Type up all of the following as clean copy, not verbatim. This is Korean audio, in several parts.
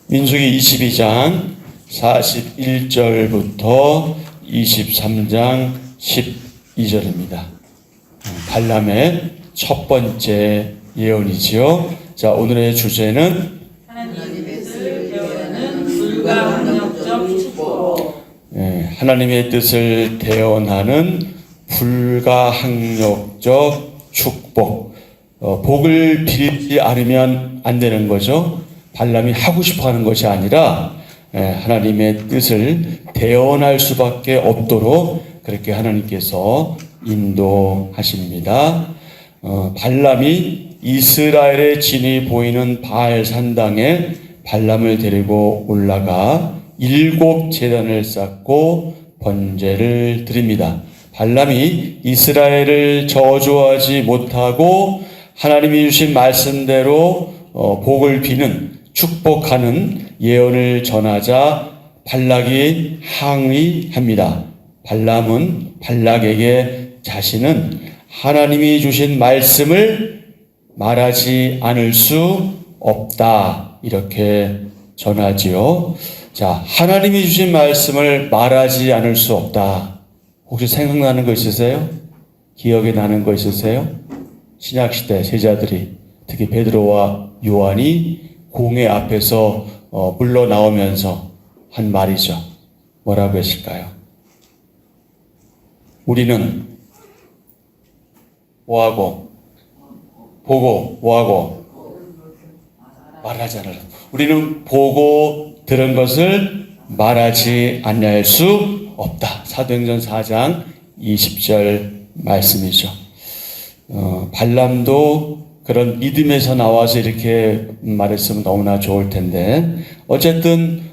민수기 22장 41절부터 23장 12절입니다. 발람의 첫 번째 예언이지요. 자, 오늘의 주제는 하나님의 뜻을 대언하는 불가항력적 축복. 하나님의 뜻을 대언하는 불가항력적 축복. 복을 빌지 않으면 안 되는 거죠. 발람이 하고 싶어 하는 것이 아니라 하나님의 뜻을 대언할 수밖에 없도록 그렇게 하나님께서 인도하십니다. 발람이 이스라엘의 진이 보이는 바알 산당에 발람을 데리고 올라가 7 제단을 쌓고 번제를 드립니다. 발람이 이스라엘을 저주하지 못하고 하나님이 주신 말씀대로 복을 비는 축복하는 예언을 전하자 발락이 항의합니다. 발람은 발락에게 자신은 하나님이 주신 말씀을 말하지 않을 수 없다 이렇게 전하지요. 자, 하나님이 주신 말씀을 말하지 않을 수 없다. 혹시 생각나는 거 있으세요? 기억에 나는 거 있으세요? 신약시대 제자들이 특히 베드로와 요한이 공회 앞에서 물러 나오면서 한 말이죠. 뭐라고 했을까요? 우리는 뭐하고 보고 뭐하고 말하지 않을. 우리는 보고 들은 것을 말하지 아니할 수 없다. 사도행전 4장 20절 말씀이죠. 발람도 그런 믿음에서 나와서 이렇게 말했으면 너무나 좋을 텐데 어쨌든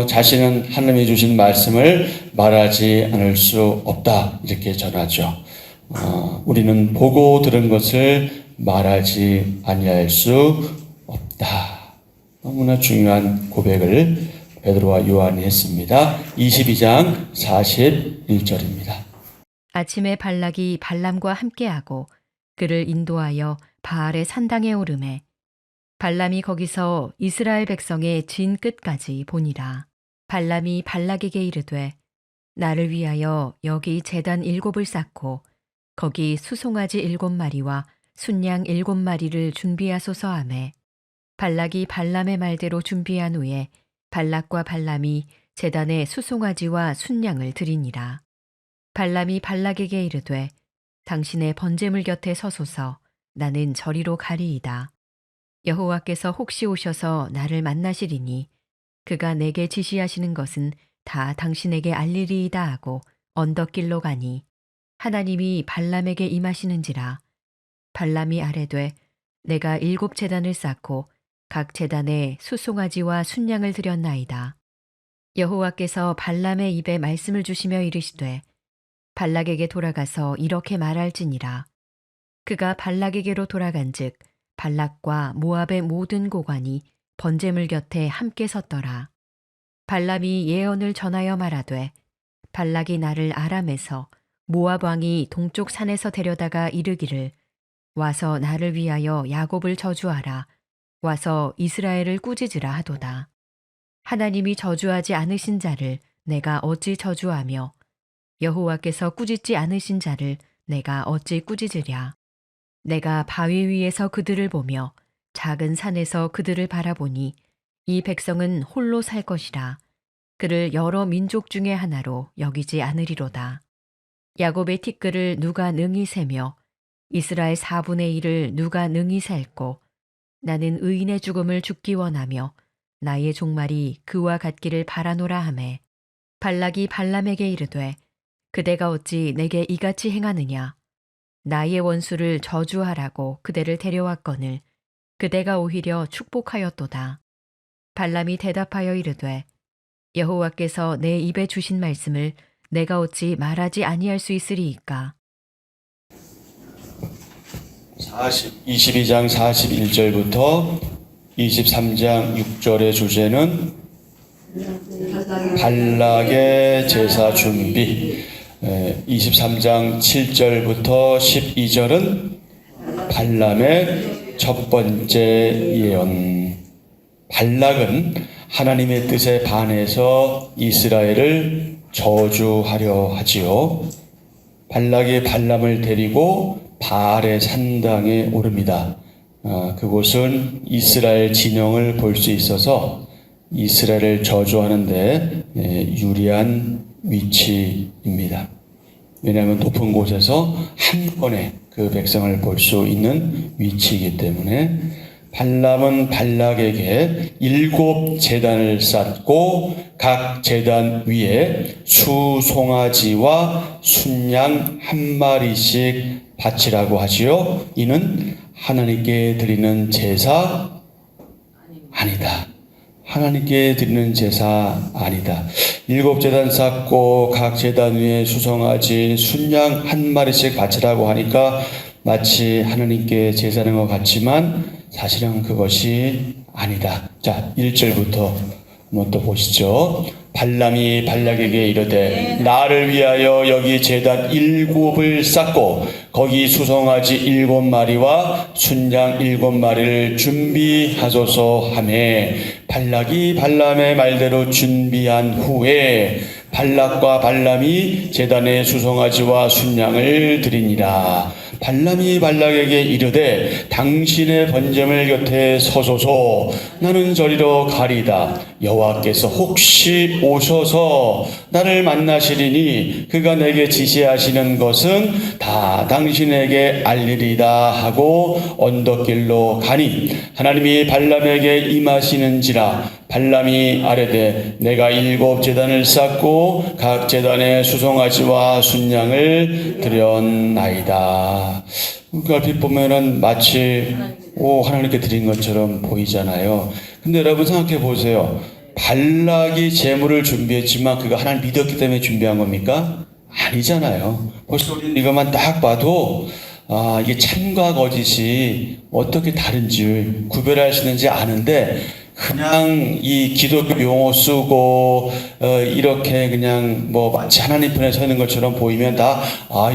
자신은 하나님이 주신 말씀을 말하지 않을 수 없다 이렇게 전하죠. 우리는 보고 들은 것을 말하지 아니할 수 없다. 너무나 중요한 고백을 베드로와 요한이 했습니다. 22장 41절입니다. 아침에 발락이 발람과 함께하고 그를 인도하여 바알의 산당에 오르매 발람이 거기서 이스라엘 백성의 진 끝까지 보니라. 발람이 발락에게 이르되 나를 위하여 여기 제단 7을 쌓고 거기 수송아지 7마리와 순양 7마리를 준비하소서 하매 발락이 발람의 말대로 준비한 후에 발락과 발람이 제단에 수송아지와 순양을 드리니라. 발람이 발락에게 이르되 당신의 번제물 곁에 서소서. 나는 저리로 가리이다. 여호와께서 혹시 오셔서 나를 만나시리니 그가 내게 지시하시는 것은 다 당신에게 알리리이다 하고 언덕길로 가니 하나님이 발람에게 임하시는지라. 발람이 아뢰되 내가 7 제단을 쌓고 각 제단에 수송아지와 순양을 드렸나이다. 여호와께서 발람의 입에 말씀을 주시며 이르시되 발락에게 돌아가서 이렇게 말할지니라. 그가 발락에게로 돌아간즉 발락과 모압의 모든 고관이 번제물 곁에 함께 섰더라. 발람이 예언을 전하여 말하되 발락이 나를 아람에서 모압 왕이 동쪽 산에서 데려다가 이르기를 와서 나를 위하여 야곱을 저주하라. 와서 이스라엘을 꾸짖으라 하도다. 하나님이 저주하지 않으신 자를 내가 어찌 저주하며 여호와께서 꾸짖지 않으신 자를 내가 어찌 꾸짖으랴. 내가 바위 위에서 그들을 보며 작은 산에서 그들을 바라보니 이 백성은 홀로 살 것이라. 그를 여러 민족 중에 하나로 여기지 않으리로다. 야곱의 티끌을 누가 능히 세며 이스라엘 4분의 1을 누가 능히 셀고 나는 의인의 죽음을 죽기 원하며 나의 종말이 그와 같기를 바라노라 하매 발락이 발람에게 이르되 그대가 어찌 내게 이같이 행하느냐. 나의 원수를 저주하라고 그대를 데려왔거늘 그대가 오히려 축복하였도다. 발람이 대답하여 이르되 여호와께서 내 입에 주신 말씀을 내가 어찌 말하지 아니할 수 있으리이까. 22장 41절부터 23장 6절의 주제는 발락의 제사 준비. 23장 7절부터 12절은 발람의 첫 번째 예언. 발락은 하나님의 뜻에 반해서 이스라엘을 저주하려 하지요. 발락이 발람을 데리고 바알의 산당에 오릅니다. 그곳은 이스라엘 진영을 볼 수 있어서 이스라엘을 저주하는데 유리한 위치입니다. 왜냐하면 높은 곳에서 한 번에 그 백성을 볼 수 있는 위치이기 때문에 발람은 발락에게 7 제단을 쌓고 각 제단 위에 수송아지와 순양 1마리씩 바치라고 하지요. 이는 하나님께 드리는 제사 아니다. 하나님께 드리는 제사 아니다. 7 제단 쌓고 각 제단 위에 수송아지, 순양 1마리씩 바치라고 하니까 마치 하나님께 제사하는 것 같지만 사실은 그것이 아니다. 자, 1절부터 한번 또 보시죠. 발람이 발락에게 이르되 나를 위하여 여기 제단 7을 쌓고 거기 수송아지 7마리와 순양 7마리를 준비하소서 하매 발락이 발람의 말대로 준비한 후에 발락과 발람이 제단에 수송아지와 순양을 드리니라. 발람이 발락에게 이르되 당신의 번제물 곁에 서소서. 나는 저리로 가리다. 여호와께서 혹시 오셔서 나를 만나시리니 그가 내게 지시하시는 것은 다 당신에게 알리리다 하고 언덕길로 가니 하나님이 발람에게 임하시는지라. 발람이 아뢰되 내가 7 제단을 쌓고 각 제단에 수송아지와 순양을 드렸나이다. 얼핏 보면은 마치 하나님께 드린 것처럼 보이잖아요. 근데 여러분 생각해 보세요. 발락이 제물을 준비했지만 그가 하나님 믿었기 때문에 준비한 겁니까? 아니잖아요. 벌써 우리는 이것만 딱 봐도 이게 참과 거짓이 어떻게 다른지 구별할 수 있는지 아는데 그냥 이 기독교 용어 쓰고 이렇게 그냥 뭐 마치 하나님 편에 서 있는 것처럼 보이면 다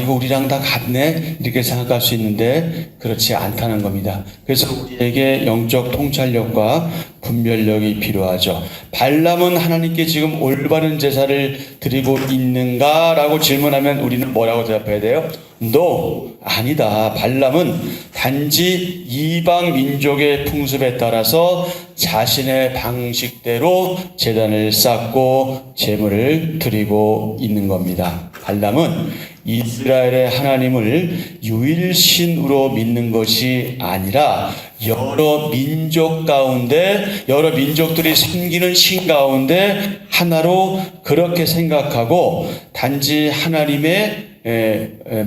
이거 우리랑 다 같네 이렇게 생각할 수 있는데 그렇지 않다는 겁니다. 그래서 우리에게 영적 통찰력과 분별력이 필요하죠. 발람은 하나님께 지금 올바른 제사를 드리고 있는가라고 질문하면 우리는 뭐라고 대답해야 돼요? No, 아니다. 발람은 단지 이방 민족의 풍습에 따라서 자신의 방식대로 제단을 쌓고 제물을 드리고 있는 겁니다. 발람은 이스라엘의 하나님을 유일신으로 믿는 것이 아니라 여러 민족 가운데 여러 민족들이 섬기는 신 가운데 하나로 그렇게 생각하고 단지 하나님의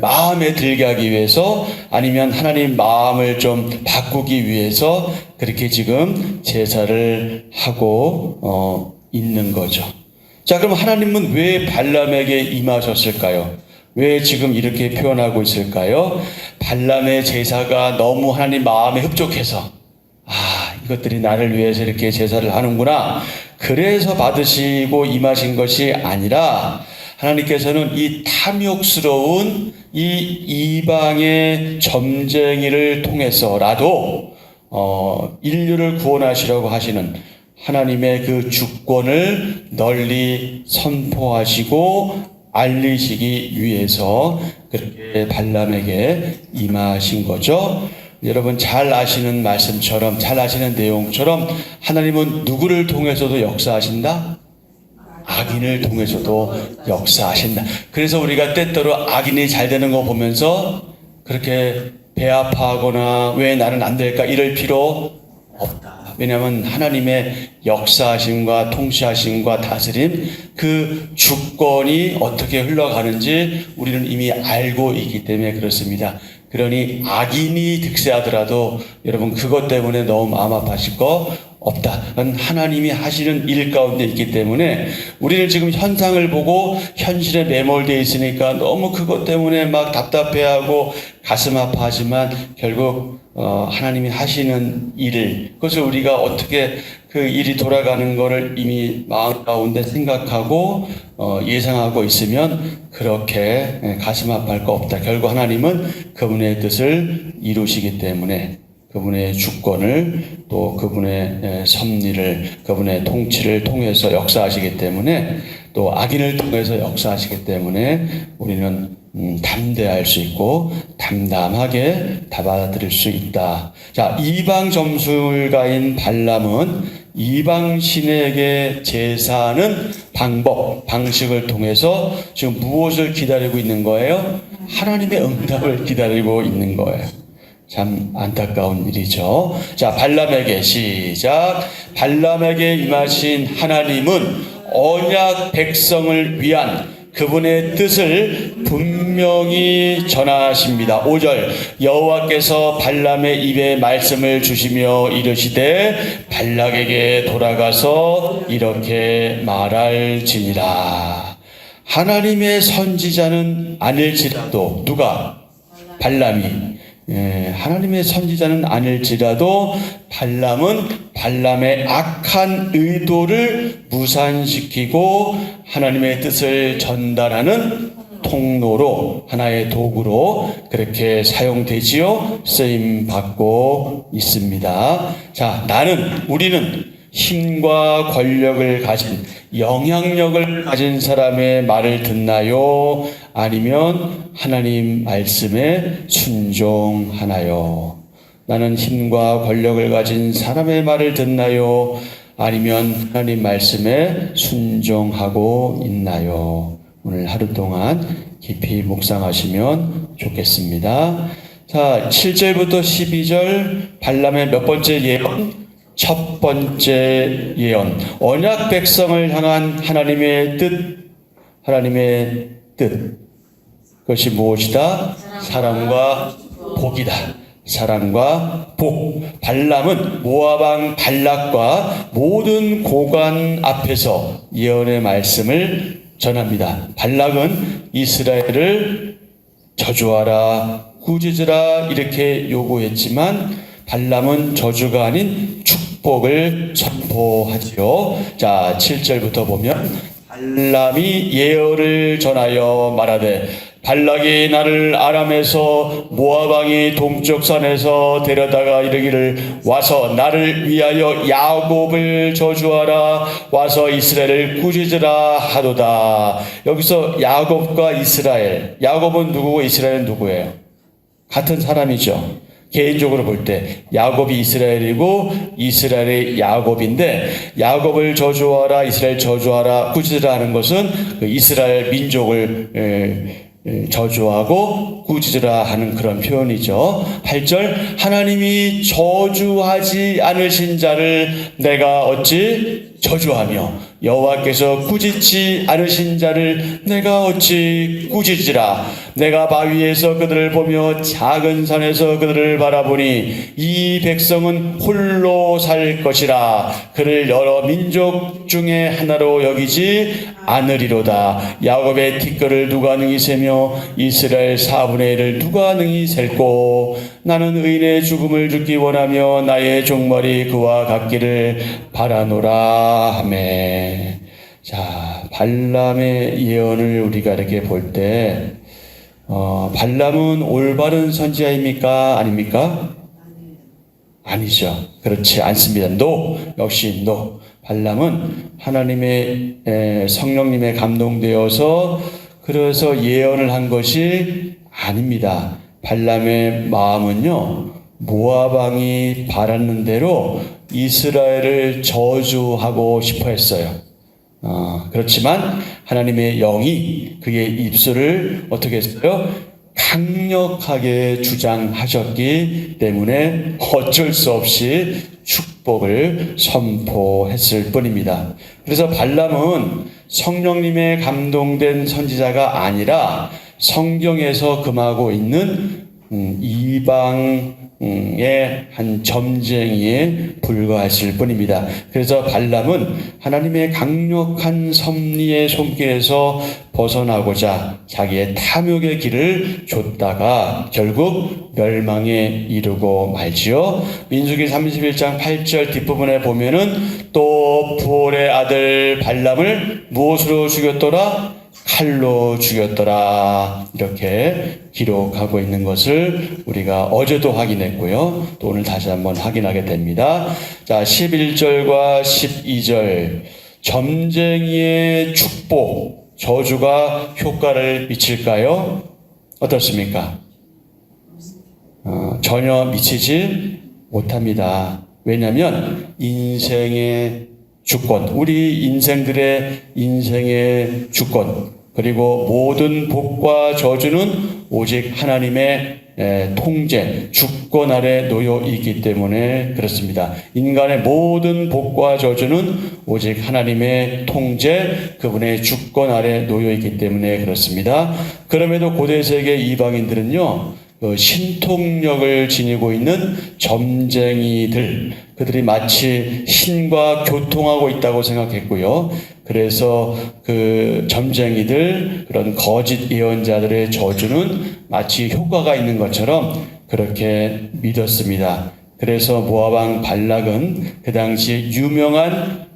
마음에 들게 하기 위해서 아니면 하나님 마음을 좀 바꾸기 위해서 그렇게 지금 제사를 하고 있는 거죠. 자, 그럼 하나님은 왜 발람에게 임하셨을까요? 왜 지금 이렇게 표현하고 있을까요? 발람의 제사가 너무 하나님 마음에 흡족해서 이것들이 나를 위해서 이렇게 제사를 하는구나. 그래서 받으시고 임하신 것이 아니라 하나님께서는 이 탐욕스러운 이 이방의 점쟁이를 통해서라도 인류를 구원하시려고 하시는 하나님의 그 주권을 널리 선포하시고 알리시기 위해서 그렇게 발람에게 임하신 거죠. 여러분 잘 아시는 말씀처럼 잘 아시는 내용처럼 하나님은 누구를 통해서도 역사하신다? 악인을 통해서도 역사하신다. 그래서 우리가 때때로 악인이 잘 되는 거 보면서 그렇게 배 아파하거나 왜 나는 안 될까 이럴 필요 없다. 왜냐하면 하나님의 역사하심과 통치하심과 다스림 그 주권이 어떻게 흘러가는지 우리는 이미 알고 있기 때문에 그렇습니다. 그러니 악인이 득세하더라도 여러분 그것 때문에 너무 마음 아파하실 거 없다. 그건 하나님이 하시는 일 가운데 있기 때문에 우리는 지금 현상을 보고 현실에 매몰되어 있으니까 너무 그것 때문에 막 답답해하고 가슴 아파하지만 결국 하나님이 하시는 일을 그것을 우리가 어떻게 그 일이 돌아가는 것을 이미 마음 가운데 생각하고 예상하고 있으면 그렇게 가슴 아파할 거 없다. 결국 하나님은 그분의 뜻을 이루시기 때문에 그분의 주권을 또 그분의 섭리를 그분의 통치를 통해서 역사하시기 때문에 또 악인을 통해서 역사하시기 때문에 우리는 담대할 수 있고 담담하게 받아들일 수 있다. 자, 이방 점술가인 발람은 이방 신에게 제사하는 방식을 통해서 지금 무엇을 기다리고 있는 거예요? 하나님의 응답을 기다리고 있는 거예요. 참 안타까운 일이죠. 자, 발람에게 시작. 발람에게 임하신 하나님은 언약 백성을 위한 그분의 뜻을 분명히 전하십니다. 5절 여호와께서 발람의 입에 말씀을 주시며 이르시되 발락에게 돌아가서 이렇게 말할지니라. 하나님의 선지자는 아닐지라도 누가? 발람이. 하나님의 선지자는 아닐지라도 발람은 발람의 악한 의도를 무산시키고 하나님의 뜻을 전달하는 통로로 하나의 도구로 그렇게 사용되지요. 쓰임 받고 있습니다. 자, 우리는 힘과 권력을 가진 영향력을 가진 사람의 말을 듣나요? 아니면 하나님 말씀에 순종하나요? 나는 힘과 권력을 가진 사람의 말을 듣나요? 아니면 하나님 말씀에 순종하고 있나요? 오늘 하루 동안 깊이 묵상하시면 좋겠습니다. 자, 7절부터 12절 발람의 몇 번째 예언? 첫 번째 예언. 언약 백성을 향한 하나님의 뜻. 그것이 무엇이다? 사랑과 복이다. 사랑과 복. 발람은 모압 왕 발락과 모든 고관 앞에서 예언의 말씀을 전합니다. 발락은 이스라엘을 저주하라, 꾸짖으라 이렇게 요구했지만 발람은 저주가 아닌 축복을 선포하지요. 자, 7절부터 보면 발람이 예언을 전하여 말하되 발락이 나를 아람에서 모압 왕이 동쪽 산에서 데려다가 이르기를 와서 나를 위하여 야곱을 저주하라, 와서 이스라엘을 꾸짖으라 하도다. 여기서 야곱과 이스라엘, 야곱은 누구고 이스라엘은 누구예요? 같은 사람이죠. 개인적으로 볼 때 야곱이 이스라엘이고 이스라엘이 야곱인데, 야곱을 저주하라, 이스라엘 저주하라, 꾸짖으라 하는 것은 그 이스라엘 민족을 저주하고 꾸짖으라 하는 그런 표현이죠. 8절 하나님이 저주하지 않으신 자를 내가 어찌 저주하며 여호와께서 꾸짖지 않으신 자를 내가 어찌 꾸짖으라. 내가 바위에서 그들을 보며 작은 산에서 그들을 바라보니 이 백성은 홀로 살 것이라. 그를 여러 민족 중에 하나로 여기지 않으리로다. 야곱의 티끌을 누가 능히 세며 이스라엘 4분의 1을 누가 능히 셀고. 나는 의인의 죽음을 죽기 원하며 나의 종말이 그와 같기를 바라노라 하매. 자, 발람의 예언을 우리가 이렇게 볼 때 발람은 올바른 선지자입니까? 아닙니까? 아니죠. 그렇지 않습니다. 역시 발람은 하나님의 성령님에 감동되어서 그래서 예언을 한 것이 아닙니다. 발람의 마음은요, 모압 왕이 바라는 대로 이스라엘을 저주하고 싶어 했어요. 그렇지만 하나님의 영이 그의 입술을 어떻게 했어요? 강력하게 주장하셨기 때문에 어쩔 수 없이 축복을 선포했을 뿐입니다. 그래서 발람은 성령님의 감동된 선지자가 아니라 성경에서 금하고 있는 이방의 한 점쟁이에 불과했을 뿐입니다. 그래서 발람은 하나님의 강력한 섭리의 손길에서 벗어나고자 자기의 탐욕의 길을 줬다가 결국 멸망에 이르고 말지요. 민수기 31장 8절 뒷부분에 보면은 또 부올의 아들 발람을 무엇으로 죽였더라? 칼로 죽였더라. 이렇게 기록하고 있는 것을 우리가 어제도 확인했고요. 또 오늘 다시 한번 확인하게 됩니다. 자, 11절과 12절. 점쟁이의 축복, 저주가 효과를 미칠까요? 어떻습니까? 전혀 미치지 못합니다. 왜냐하면 인생의 주권, 우리 인생의 주권, 그리고 모든 복과 저주는 오직 하나님의 통제, 주권 아래 놓여 있기 때문에 그렇습니다. 인간의 모든 복과 저주는 오직 하나님의 통제, 그분의 주권 아래 놓여 있기 때문에 그렇습니다. 그럼에도 고대 세계 이방인들은요, 신통력을 지니고 있는 점쟁이들, 그들이 마치 신과 교통하고 있다고 생각했고요. 그래서 그 점쟁이들, 그런 거짓 예언자들의 저주는 마치 효과가 있는 것처럼 그렇게 믿었습니다. 그래서 모압왕 발락은 그 당시 유명한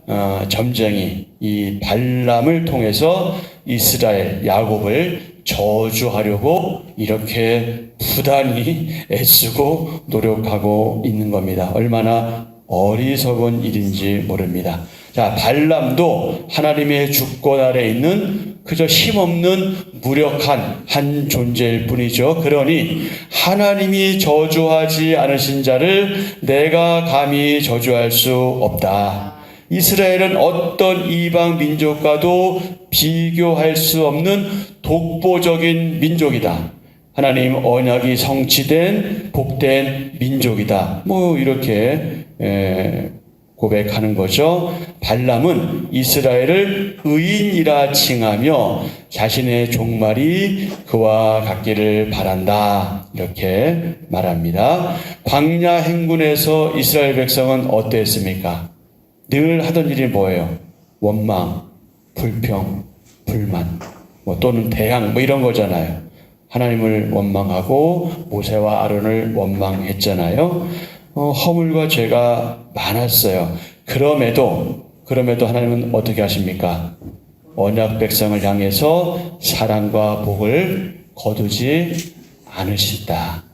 점쟁이 이 발람을 통해서 이스라엘 야곱을 저주하려고 이렇게 부단히 애쓰고 노력하고 있는 겁니다. 얼마나 어리석은 일인지 모릅니다. 자, 발람도 하나님의 주권 아래 있는 그저 힘없는 무력한 한 존재일 뿐이죠. 그러니 하나님이 저주하지 않으신 자를 내가 감히 저주할 수 없다. 이스라엘은 어떤 이방 민족과도 비교할 수 없는 독보적인 민족이다. 하나님 언약이 성취된 복된 민족이다. 이렇게 고백하는 거죠. 발람은 이스라엘을 의인이라 칭하며 자신의 종말이 그와 같기를 바란다. 이렇게 말합니다. 광야 행군에서 이스라엘 백성은 어땠습니까? 늘 하던 일이 뭐예요? 원망, 불평, 불만, 또는 대항, 이런 거잖아요. 하나님을 원망하고 모세와 아론을 원망했잖아요. 허물과 죄가 많았어요. 그럼에도 하나님은 어떻게 하십니까? 언약 백성을 향해서 사랑과 복을 거두지 않으셨다.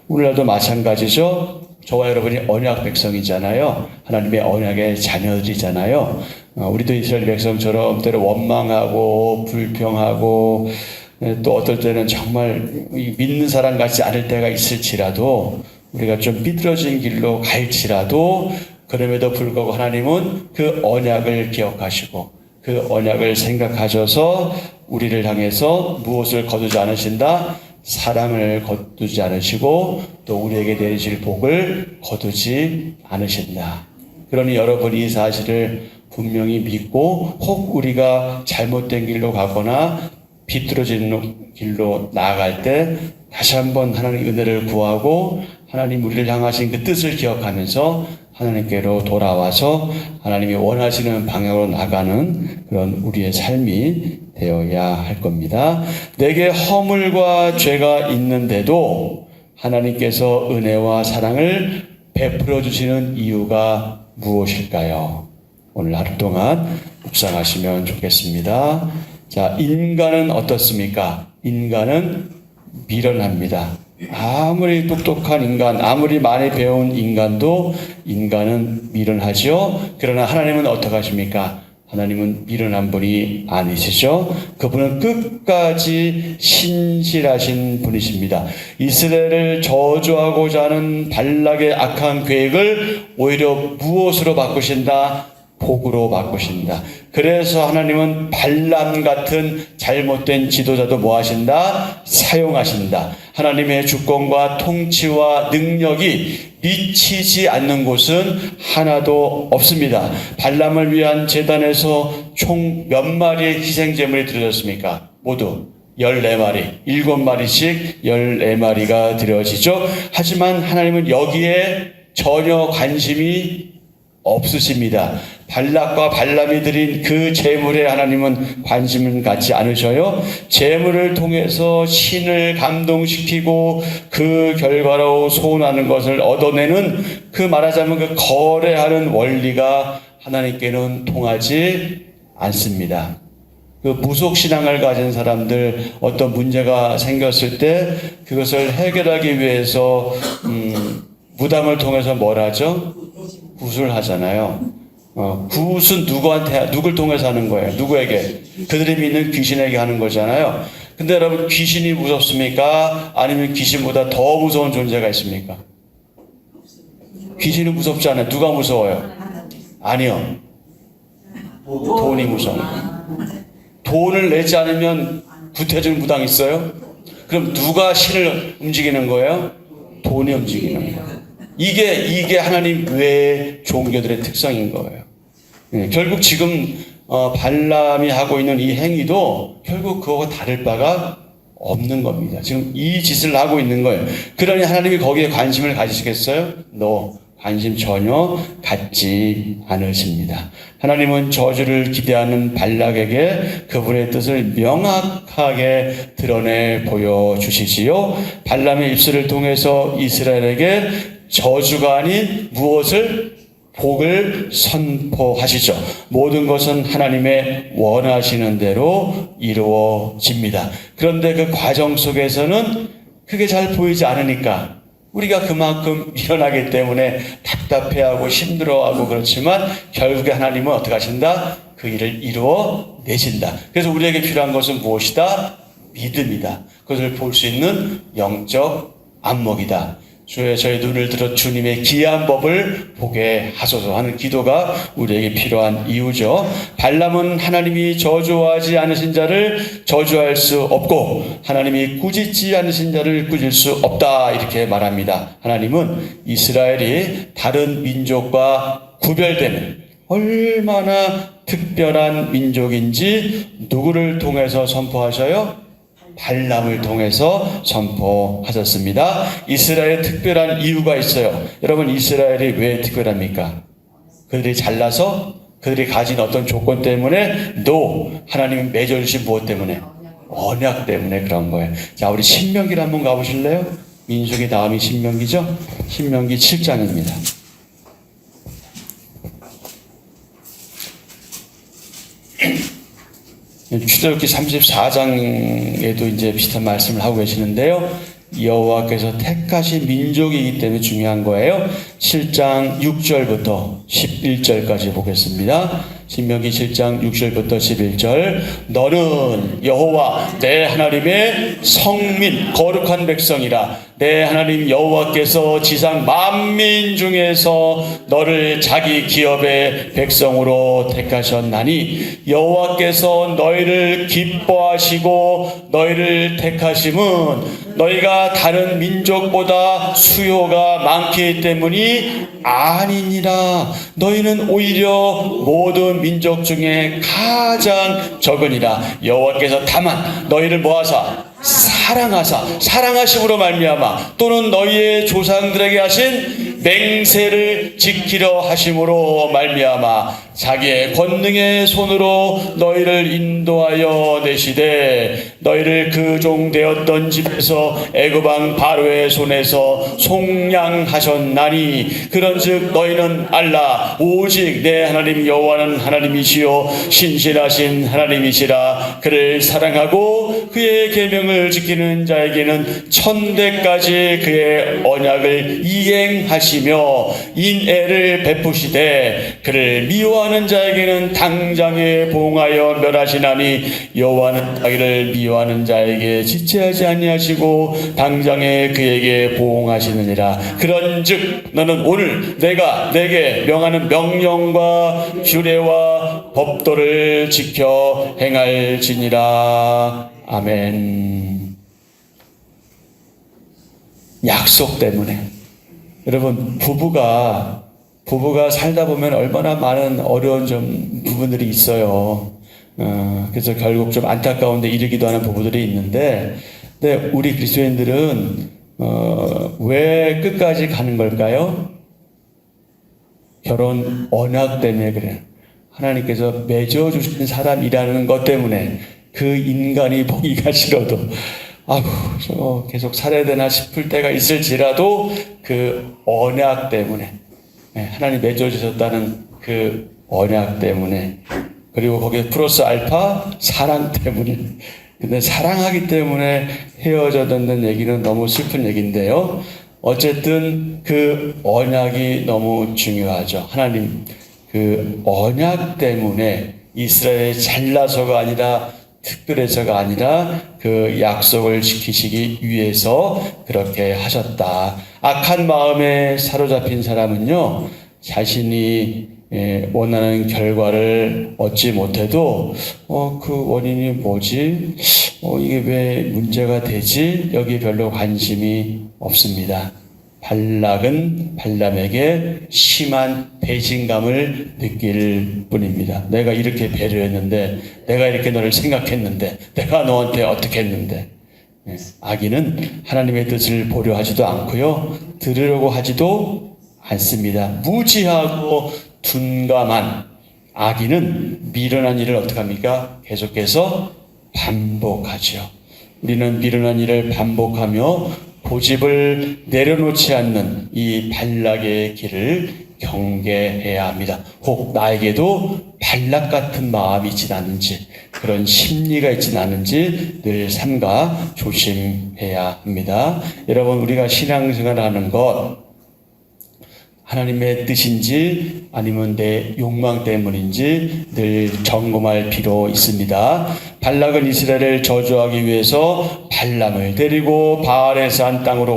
오늘날도 마찬가지죠. 저와 여러분이 언약 백성이잖아요. 하나님의 언약의 자녀들이잖아요. 우리도 이스라엘 백성처럼 때로 원망하고 불평하고 또 어떨 때는 정말 믿는 사람 같지 않을 때가 있을지라도 우리가 좀 삐뚤어진 길로 갈지라도 그럼에도 불구하고 하나님은 그 언약을 기억하시고 그 언약을 생각하셔서 우리를 향해서 무엇을 거두지 않으신다? 사랑을 거두지 않으시고 또 우리에게 내리실 복을 거두지 않으신다. 그러니 여러분이 이 사실을 분명히 믿고 혹 우리가 잘못된 길로 가거나 비뚤어진 길로 나아갈 때 다시 한번 하나님의 은혜를 구하고 하나님 우리를 향하신 그 뜻을 기억하면서 하나님께로 돌아와서 하나님이 원하시는 방향으로 나가는 그런 우리의 삶이 되어야 할 겁니다. 내게 허물과 죄가 있는데도 하나님께서 은혜와 사랑을 베풀어 주시는 이유가 무엇일까요? 오늘 하루 동안 묵상하시면 좋겠습니다. 자, 인간은 어떻습니까? 인간은 미련합니다. 아무리 똑똑한 인간, 아무리 많이 배운 인간도 인간은 미련하죠. 그러나 하나님은 어떻게 하십니까? 하나님은 미련한 분이 아니시죠. 그분은 끝까지 신실하신 분이십니다. 이스라엘을 저주하고자 하는 발락의 악한 계획을 오히려 무엇으로 바꾸신다? 복으로 바꾸신다. 그래서 하나님은 발람 같은 잘못된 지도자도 뭐 하신다? 사용하신다. 하나님의 주권과 통치와 능력이 미치지 않는 곳은 하나도 없습니다. 발람을 위한 제단에서 총 몇 마리의 희생제물이 드려졌습니까? 모두 14마리, 7마리씩 14마리가 드려지죠. 하지만 하나님은 여기에 전혀 관심이 없으십니다. 발락과 발람이 드린 그 제물에 하나님은 관심을 갖지 않으셔요. 제물을 통해서 신을 감동시키고 그 결과로 소원하는 것을 얻어내는 그 말하자면 그 거래하는 원리가 하나님께는 통하지 않습니다. 그 무속신앙을 가진 사람들 어떤 문제가 생겼을 때 그것을 해결하기 위해서 무당을 통해서 뭘 하죠? 굿을 하잖아요. 굿은 누굴 통해서 하는 거예요? 누구에게? 그들이 믿는 귀신에게 하는 거잖아요. 근데 여러분, 귀신이 무섭습니까? 아니면 귀신보다 더 무서운 존재가 있습니까? 귀신은 무섭지 않아요. 누가 무서워요? 아니요. 돈이 무서워요. 돈을 내지 않으면 구태줄 무당 있어요? 그럼 누가 신을 움직이는 거예요? 돈이 움직이는 거예요. 이게 하나님 외의 종교들의 특성인 거예요. 결국 지금 발람이 하고 있는 이 행위도 결국 그거와 다를 바가 없는 겁니다. 지금 이 짓을 하고 있는 거예요. 그러니 하나님이 거기에 관심을 가지시겠어요? 관심 전혀 갖지 않으십니다. 하나님은 저주를 기대하는 발락에게 그분의 뜻을 명확하게 드러내 보여주시지요. 발람의 입술을 통해서 이스라엘에게 저주가 아닌 무엇을? 복을 선포하시죠. 모든 것은 하나님의 원하시는 대로 이루어집니다. 그런데 그 과정 속에서는 그게 잘 보이지 않으니까 우리가 그만큼 일어나기 때문에 답답해하고 힘들어하고 그렇지만 결국에 하나님은 어떻게 하신다? 그 일을 이루어내신다. 그래서 우리에게 필요한 것은 무엇이다? 믿음이다. 그것을 볼 수 있는 영적 안목이다. 주의 저희 눈을 들어 주님의 기이한 법을 보게 하소서 하는 기도가 우리에게 필요한 이유죠. 발람은 하나님이 저주하지 않으신 자를 저주할 수 없고 하나님이 꾸짖지 않으신 자를 꾸짖을 수 없다 이렇게 말합니다. 하나님은 이스라엘이 다른 민족과 구별되는 얼마나 특별한 민족인지 누구를 통해서 선포하셔요? 발람을 통해서 선포하셨습니다. 이스라엘의 특별한 이유가 있어요. 여러분, 이스라엘이 왜 특별합니까? 그들이 잘나서 그들이 가진 어떤 조건 때문에 하나님이 맺어주신 무엇 때문에? 언약 때문에 그런 거예요. 자, 우리 신명기를 한번 가보실래요? 민수기 다음이 신명기죠? 신명기 7장입니다. 출애굽기 34장에도 이제 비슷한 말씀을 하고 계시는데요. 여호와께서 택하신 민족이기 때문에 중요한 거예요. 7장 6절부터 11절까지 보겠습니다. 신명기 7장 6절부터 11절. 너는 여호와 내 하나님의 성민 거룩한 백성이라. 내 하나님 여호와께서 지상 만민 중에서 너를 자기 기업의 백성으로 택하셨나니 여호와께서 너희를 기뻐하시고 너희를 택하심은 너희가 다른 민족보다 수요가 많기 때문이 아니니라. 너희는 오히려 모든 민족 중에 가장 적으니라. 여호와께서 다만 너희를 뭐하사? 사랑하심으로 말미암아 또는 너희의 조상들에게 하신 맹세를 지키려 하심으로 말미암아 자기의 권능의 손으로 너희를 인도하여 내시되 너희를 그 종 되었던 집에서 애굽 왕 바로의 손에서 속량하셨나니 그런즉 너희는 알라 오직 내 하나님 여호와는 하나님이시요 신실하신 하나님이시라. 그를 사랑하고 그의 계명을 지키는 자에게는 천대까지 그의 언약을 이행하시며 인애를 베푸시되 그를 미워하는 자에게는 당장에 보응하여 멸하시나니 여호와는 자기를 미워하는 자에게 지체하지 아니하시고 당장에 그에게 보응하시느니라. 그런즉 너는 오늘 내가 내게 명하는 명령과 규례와 법도를 지켜 행할지니라. 아멘. 약속 때문에 여러분 부부가 살다 보면 얼마나 많은 어려운 부분들이 있어요. 그래서 결국 좀 안타까운데 이르기도 하는 부부들이 있는데, 근데 우리 그리스도인들은 왜 끝까지 가는 걸까요? 결혼 언약 때문에 그래요. 하나님께서 맺어주신 사람이라는 것 때문에 그 인간이 보기가 싫어도 저 계속 살아야 되나 싶을 때가 있을지라도 그 언약 때문에 하나님 맺어주셨다는 그 언약 때문에 그리고 거기에 플러스 알파 사랑 때문에. 근데 사랑하기 때문에 헤어졌다는 얘기는 너무 슬픈 얘기인데요. 어쨌든 그 언약이 너무 중요하죠. 하나님 그 언약 때문에 이스라엘이 잘나서가 아니라 특별해서가 아니라 그 약속을 지키시기 위해서 그렇게 하셨다. 악한 마음에 사로잡힌 사람은요, 자신이 원하는 결과를 얻지 못해도 그 원인이 뭐지? 이게 왜 문제가 되지? 여기 별로 관심이 없습니다. 발락은 발람에게 심한 배신감을 느낄 뿐입니다. 내가 이렇게 배려했는데, 내가 이렇게 너를 생각했는데, 내가 너한테 어떻게 했는데. 악인은 하나님의 뜻을 보려 하지도 않고요, 들으려고 하지도 않습니다. 무지하고 둔감한 악인은 미련한 일을 어떻게 합니까? 계속해서 반복하죠. 우리는 미련한 일을 반복하며 고집을 내려놓지 않는 이 발락의 길을 경계해야 합니다. 혹 나에게도 발락 같은 마음이 있지 않은지, 그런 심리가 있지 않은지 늘 삼가 조심해야 합니다. 여러분, 우리가 신앙생활을 하는 것 하나님의 뜻인지 아니면 내 욕망 때문인지 늘 점검할 필요 있습니다. 발락은 이스라엘을 저주하기 위해서 발람을 데리고 바알의 산당으로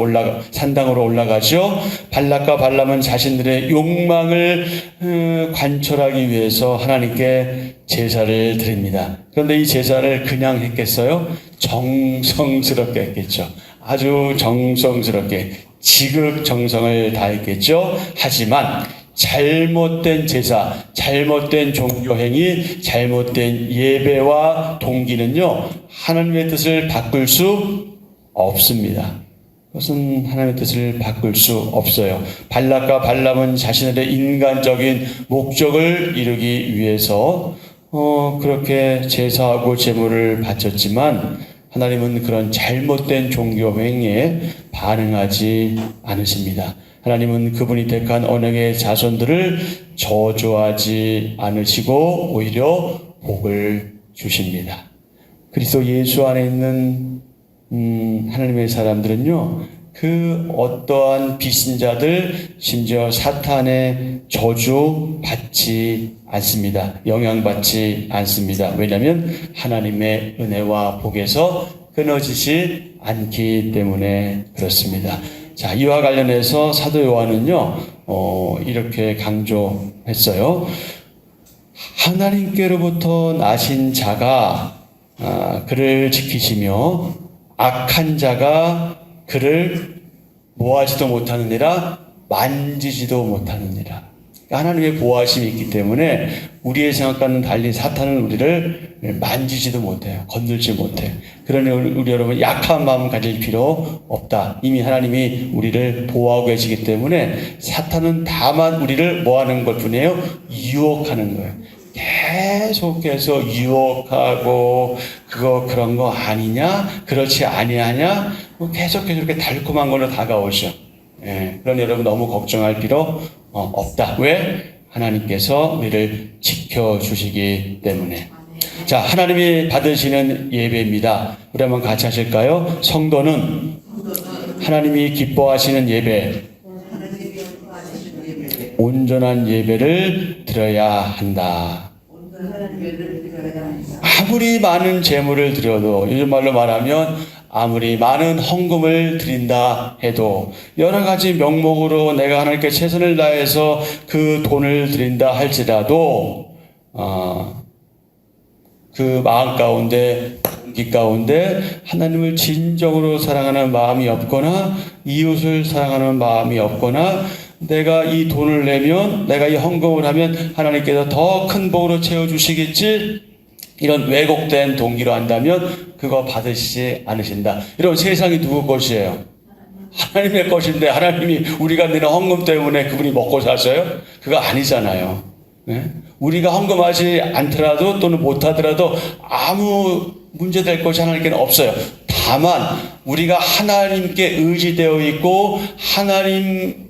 올라가죠. 발락과 발람은 자신들의 욕망을 관철하기 위해서 하나님께 제사를 드립니다. 그런데 이 제사를 그냥 했겠어요? 정성스럽게 했겠죠. 아주 정성스럽게 지극정성을 다했겠죠. 하지만 잘못된 제사, 잘못된 종교행위, 잘못된 예배와 동기는요, 하나님의 뜻을 바꿀 수 없습니다. 그것은 하나님의 뜻을 바꿀 수 없어요. 발락과 발람은 자신들의 인간적인 목적을 이루기 위해서 그렇게 제사하고 제물을 바쳤지만 하나님은 그런 잘못된 종교 행위에 반응하지 않으십니다. 하나님은 그분이 택한 언약의 자손들을 저주하지 않으시고 오히려 복을 주십니다. 그리스도 예수 안에 있는 하나님의 사람들은요, 그 어떠한 비신자들, 심지어 사탄의 저주 받지 않습니다. 영향받지 않습니다. 왜냐하면 하나님의 은혜와 복에서 끊어지지 않기 때문에 그렇습니다. 자, 이와 관련해서 사도 요한은요, 이렇게 강조했어요. 하나님께로부터 나신 자가 그를 지키시며 악한 자가 그를 모하지도 못하느니라, 만지지도 못하느니라. 하나님의 보호하심이 있기 때문에 우리의 생각과는 달리 사탄은 우리를 만지지도 못해요. 건들지 못해요. 그러니 우리 여러분 약한 마음 가질 필요 없다. 이미 하나님이 우리를 보호하고 계시기 때문에 사탄은 다만 우리를 뭐하는 것 뿐이에요? 유혹하는 거예요. 계속해서 유혹하고 그런 거 아니냐? 그렇지 아니하냐? 계속해서 이렇게 달콤한 걸로 다가오죠. 그러니 여러분 너무 걱정할 필요 없다. 왜? 하나님께서 우리를 지켜주시기 때문에. 자, 하나님이 받으시는 예배입니다. 우리 한번 같이 하실까요? 성도는 하나님이 기뻐하시는 예배, 온전한 예배를 드려야 한다. 아무리 많은 재물을 드려도, 요즘 말로 말하면 아무리 많은 헌금을 드린다 해도, 여러 가지 명목으로 내가 하나님께 최선을 다해서 그 돈을 드린다 할지라도 그 마음 가운데, 동기 가운데 하나님을 진정으로 사랑하는 마음이 없거나 이웃을 사랑하는 마음이 없거나, 내가 이 돈을 내면, 내가 이 헌금을 하면 하나님께서 더 큰 복으로 채워주시겠지, 이런 왜곡된 동기로 한다면 그거 받으시지 않으신다. 여러분, 세상이 누구 것이에요? 하나님의 것인데, 하나님이 우리가 내는 헌금 때문에 그분이 먹고 사셔요? 그거 아니잖아요. 네? 우리가 헌금하지 않더라도 또는 못하더라도 아무 문제될 것이 하나님께는 없어요. 다만 우리가 하나님께 의지되어 있고 하나님만을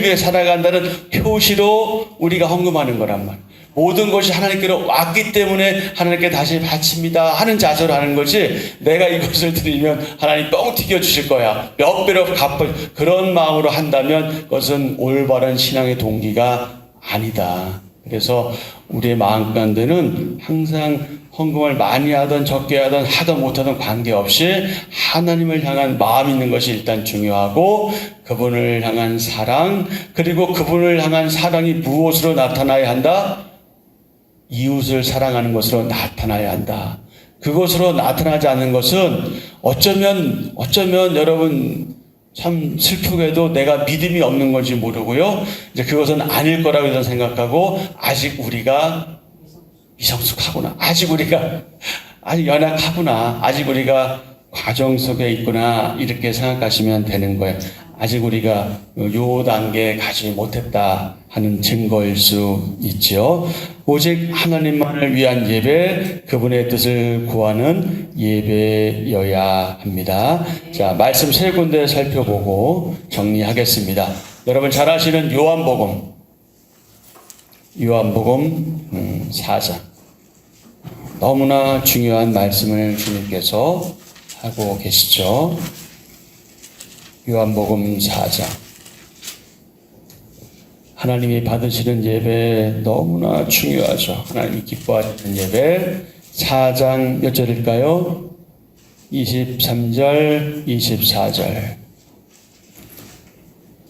위해 살아간다는 표시로 우리가 헌금하는 거란 말이에요. 모든 것이 하나님께로 왔기 때문에 하나님께 다시 바칩니다 하는 자세로 하는 거지, 내가 이것을 드리면 하나님 뻥 튀겨주실 거야, 몇 배로 갚아, 그런 마음으로 한다면 그것은 올바른 신앙의 동기가 아니다. 그래서 우리의 마음 가운데는 항상 헌금을 많이 하든 적게 하든 하든 못하든 관계없이 하나님을 향한 마음이 있는 것이 일단 중요하고, 그분을 향한 사랑, 그리고 그분을 향한 사랑이 무엇으로 나타나야 한다? 이웃을 사랑하는 것으로 나타나야 한다. 그것으로 나타나지 않는 것은 어쩌면 여러분 참 슬프게도 내가 믿음이 없는 건지 모르고요, 이제 그것은 아닐 거라고 저는 생각하고, 아직 우리가 미성숙하구나, 아직 연약하구나, 아직 우리가 과정 속에 있구나, 이렇게 생각하시면 되는 거예요. 아직 우리가 요 단계에 가지 못했다 하는 증거일 수 있죠. 오직 하나님만을 위한 예배, 그분의 뜻을 구하는 예배여야 합니다. 자, 말씀 세 군데 살펴보고 정리하겠습니다. 여러분 잘 아시는 요한복음 4장. 너무나 중요한 말씀을 주님께서 하고 계시죠. 요한복음 4장. 하나님이 받으시는 예배 너무나 중요하죠. 하나님이 기뻐하시는 예배. 4장 몇 절일까요? 23절, 24절.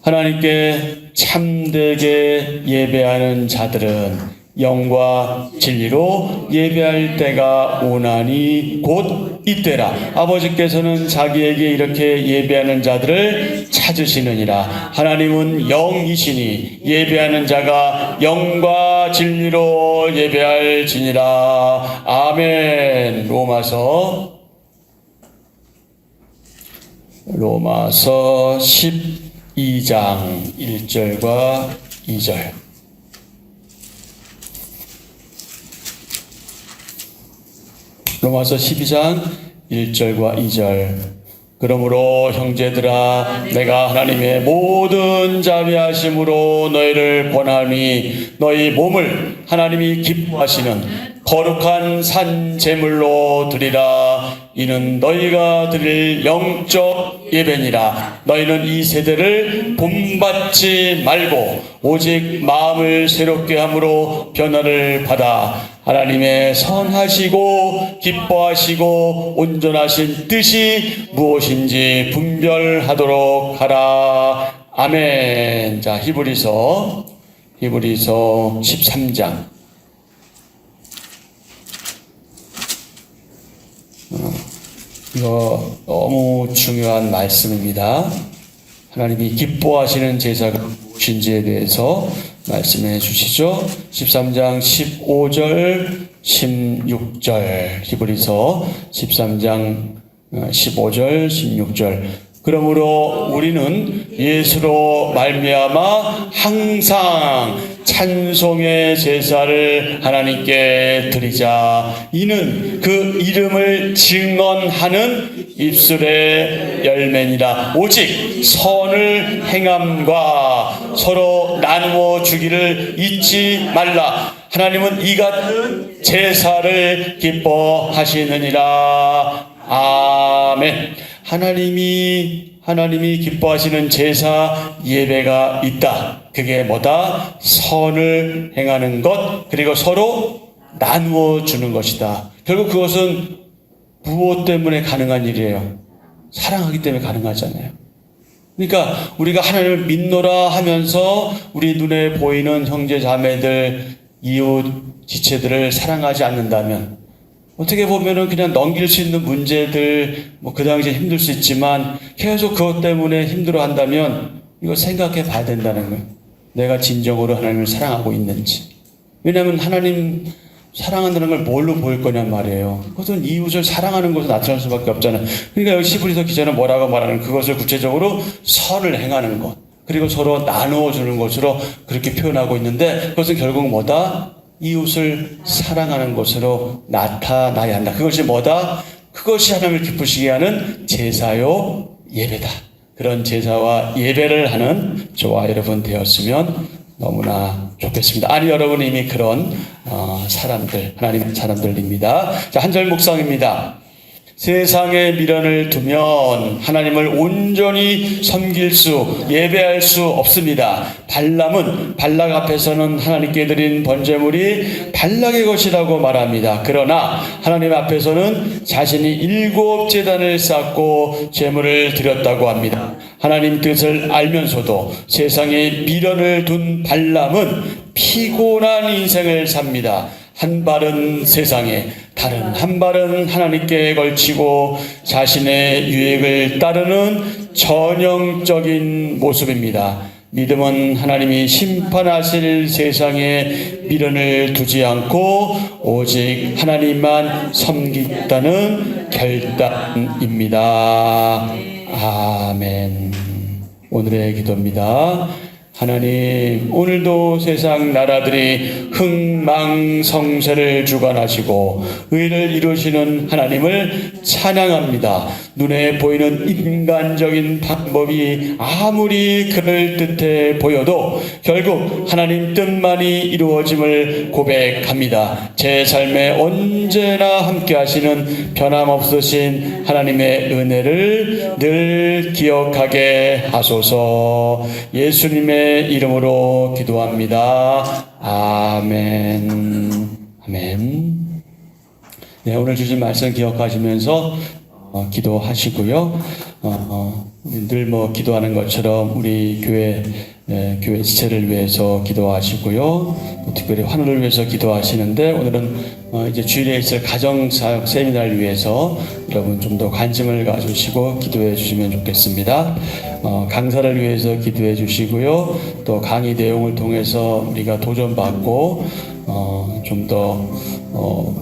하나님께 참되게 예배하는 자들은 영과 진리로 예배할 때가 오나니 곧 이때라. 아버지께서는 자기에게 이렇게 예배하는 자들을 찾으시느니라. 하나님은 영이시니 예배하는 자가 영과 진리로 예배할지니라. 아멘. 로마서 12장 1절과 2절. 로마서 12장 1절과 2절. 그러므로 형제들아, 내가 하나님의 모든 자비하심으로 너희를 권하니 너희 몸을 하나님이 기뻐하시는 거룩한 산 제물로 드리라. 이는 너희가 드릴 영적 예배니라. 너희는 이 세대를 본받지 말고 오직 마음을 새롭게 함으로 변화를 받아 하나님의 선하시고 기뻐하시고 온전하신 뜻이 무엇인지 분별하도록 하라. 아멘. 자, 히브리서 13장. 이거 너무 중요한 말씀입니다. 하나님이 기뻐하시는 제사가 무엇인지에 대해서 말씀해 주시죠. 13장 15절 16절. 히브리서 13장 15절 16절. 그러므로 우리는 예수로 말미암아 항상 찬송의 제사를 하나님께 드리자. 이는 그 이름을 증언하는 입술의 열매니라. 오직 선을 행함과 서로 나누어 주기를 잊지 말라. 하나님은 이 같은 제사를 기뻐하시느니라. 아멘. 하나님이 기뻐하시는 제사 예배가 있다. 그게 뭐다? 선을 행하는 것, 그리고 서로 나누어 주는 것이다. 결국 그것은 무엇 때문에 가능한 일이에요? 사랑하기 때문에 가능하잖아요. 그러니까 우리가 하나님을 믿노라 하면서 우리 눈에 보이는 형제 자매들, 이웃 지체들을 사랑하지 않는다면, 어떻게 보면은 그냥 넘길 수 있는 문제들, 그 당시에 힘들 수 있지만 계속 그것 때문에 힘들어 한다면 이거 생각해 봐야 된다는 거예요. 내가 진정으로 하나님을 사랑하고 있는지. 왜냐하면 하나님 사랑한다는 걸 뭘로 보일 거냔 말이에요. 그것은 이웃을 사랑하는 것으로 나타날 수밖에 없잖아요. 그러니까 여기 히브리서 기자는 뭐라고 말하는, 그것을 구체적으로 선을 행하는 것, 그리고 서로 나누어 주는 것으로 그렇게 표현하고 있는데, 그것은 결국 뭐다? 이웃을 사랑하는 것으로 나타나야 한다. 그것이 뭐다? 그것이 하나님을 기쁘시게 하는 제사요 예배다. 그런 제사와 예배를 하는 저와 여러분 되었으면 너무나 좋겠습니다. 아니, 여러분 이미 그런 사람들, 하나님의 사람들입니다. 자, 한 절 묵상입니다. 세상에 미련을 두면 하나님을 온전히 섬길 수, 예배할 수 없습니다. 발락 앞에서는 하나님께 드린 번제물이 발락의 것이라고 말합니다. 그러나 하나님 앞에서는 자신이 7제단을 쌓고 제물을 드렸다고 합니다. 하나님 뜻을 알면서도 세상에 미련을 둔 발람은 피곤한 인생을 삽니다. 한 발은 세상에, 다른 한 발은 하나님께 걸치고 자신의 유익을 따르는 전형적인 모습입니다. 믿음은 하나님이 심판하실 세상에 미련을 두지 않고 오직 하나님만 섬기겠다는 결단입니다. 아멘. 오늘의 기도입니다. 하나님, 오늘도 세상 나라들이 흥망성쇠를 주관하시고 의를 이루시는 하나님을 찬양합니다. 눈에 보이는 인간적인 방법이 아무리 그럴듯해 보여도 결국 하나님 뜻만이 이루어짐을 고백합니다. 제 삶에 언제나 함께 하시는 변함없으신 하나님의 은혜를 늘 기억하게 하소서. 예수님의 이름으로 기도합니다. 아멘. 아멘. 네, 오늘 주신 말씀 기억하시면서 기도하시고요. 늘 기도하는 것처럼 우리 교회 지체를 위해서 기도하시고요. 특별히 환우를 위해서 기도하시는데 오늘은 이제 주일에 있을 가정사역 세미나를 위해서 여러분 좀 더 관심을 가주시고 기도해 주시면 좋겠습니다. 강사를 위해서 기도해 주시고요. 또 강의 내용을 통해서 우리가 도전받고 좀 더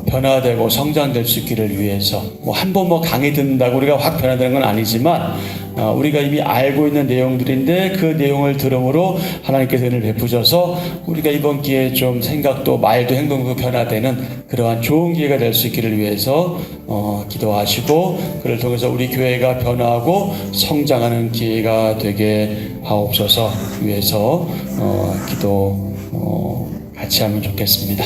변화되고 성장될 수 있기를 위해서 한 번 강의 듣는다고 우리가 확 변화되는 건 아니지만 우리가 이미 알고 있는 내용들인데 그 내용을 들음으로 하나님께서 은혜를 베푸셔서 우리가 이번 기회에 좀 생각도 말도 행동도 변화되는 그러한 좋은 기회가 될 수 있기를 위해서 기도하시고 그를 통해서 우리 교회가 변화하고 성장하는 기회가 되게 하옵소서 위해서 기도 같이 하면 좋겠습니다.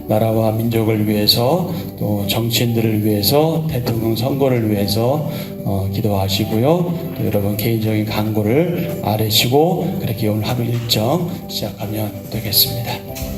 나라와 민족을 위해서 또 정치인들을 위해서 대통령 선거를 위해서 기도하시고요. 또 여러분 개인적인 간구를 아뢰시고 그렇게 오늘 하루 일정 시작하면 되겠습니다.